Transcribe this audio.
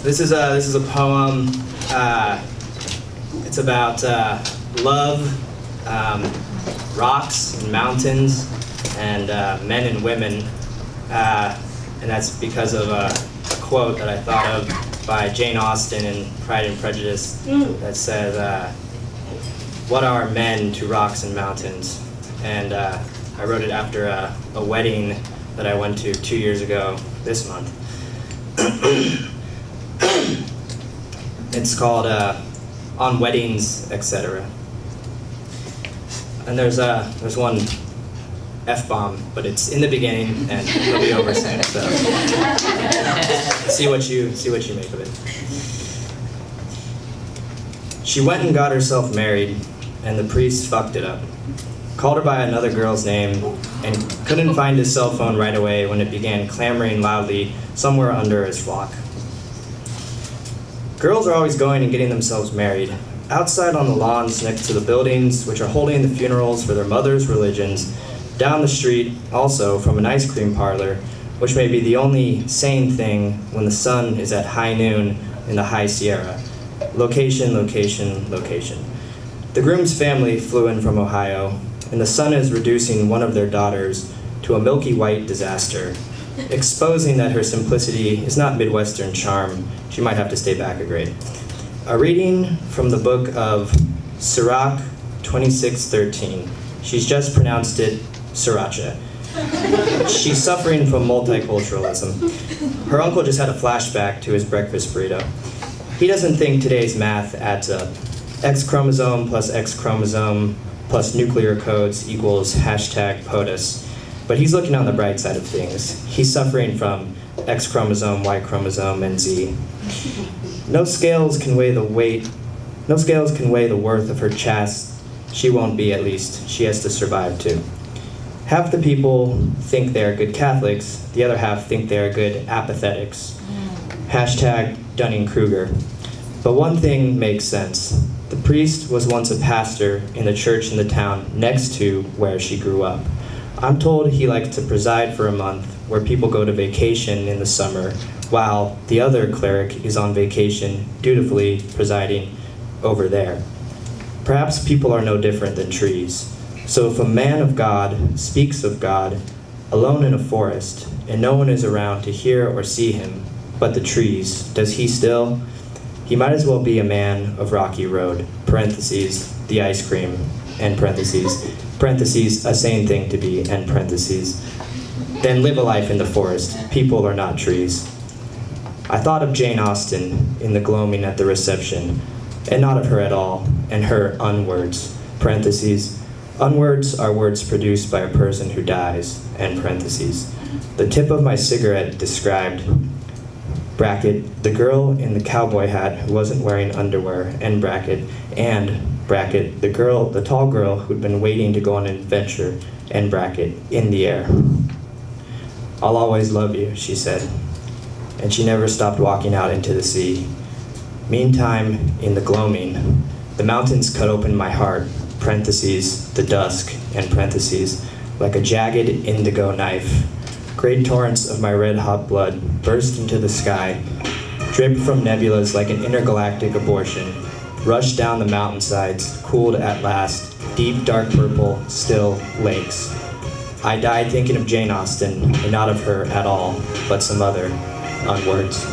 This is a poem. It's about love, rocks and mountains, and men and women. And that's because of a quote that I thought of by Jane Austen in Pride and Prejudice that says, "What are men to rocks and mountains?" And I wrote it after a wedding that I went to 2 years ago this month. It's called On Weddings, Etc. And there's one F-bomb, but it's in the beginning and it'll be over soon. So see what you make of it. She went and got herself married, and the priest fucked it up. Called her by another girl's name and couldn't find his cell phone right away when it began clamoring loudly somewhere under his flock. Girls are always going and getting themselves married, outside on the lawns next to the buildings which are holding the funerals for their mothers' religions, down the street also from an ice cream parlor, which may be the only sane thing when the sun is at high noon in the high Sierra. Location, location, location. The groom's family flew in from Ohio, and the sun is reducing one of their daughters to a milky white disaster, exposing that her simplicity is not Midwestern charm. She might have to stay back a grade. A reading from the book of Sirach 26:13. She's just pronounced it Sriracha. She's suffering from multiculturalism. Her uncle just had a flashback to his breakfast burrito. He doesn't think today's math adds up. X chromosome plus X chromosome plus nuclear codes equals hashtag POTUS. But he's looking on the bright side of things. He's suffering from X chromosome, Y chromosome, and Z. No scales can weigh the worth of her chast. She won't be, at least. She has to survive too. Half the people think they're good Catholics, the other half think they're good apathetics. Hashtag Dunning-Kruger. But one thing makes sense. The priest was once a pastor in the church in the town next to where she grew up. I'm told he likes to preside for a month where people go to vacation in the summer, while the other cleric is on vacation, dutifully presiding over there. Perhaps people are no different than trees. So if a man of God speaks of God, alone in a forest, and no one is around to hear or see him but the trees, does he still? He might as well be a man of rocky road, parentheses, the ice cream, end parentheses, parentheses, a sane thing to be, end parentheses. Then live a life in the forest. People are not trees. I thought of Jane Austen in the gloaming at the reception, and not of her at all, and her unwords, parentheses. Unwords are words produced by a person who dies, end parentheses. The tip of my cigarette described, bracket, the girl in the cowboy hat who wasn't wearing underwear, end bracket, and, bracket, the tall girl who'd been waiting to go on an adventure, end bracket, in the air. I'll always love you, she said, and she never stopped walking out into the sea. Meantime, in the gloaming, the mountains cut open my heart, parentheses, the dusk, and parentheses, like a jagged indigo knife. Great torrents of my red-hot blood burst into the sky, dripped from nebulas like an intergalactic abortion, rushed down the mountainsides, cooled at last, deep dark purple, still lakes. I died thinking of Jane Austen, and not of her at all, but some other unwords.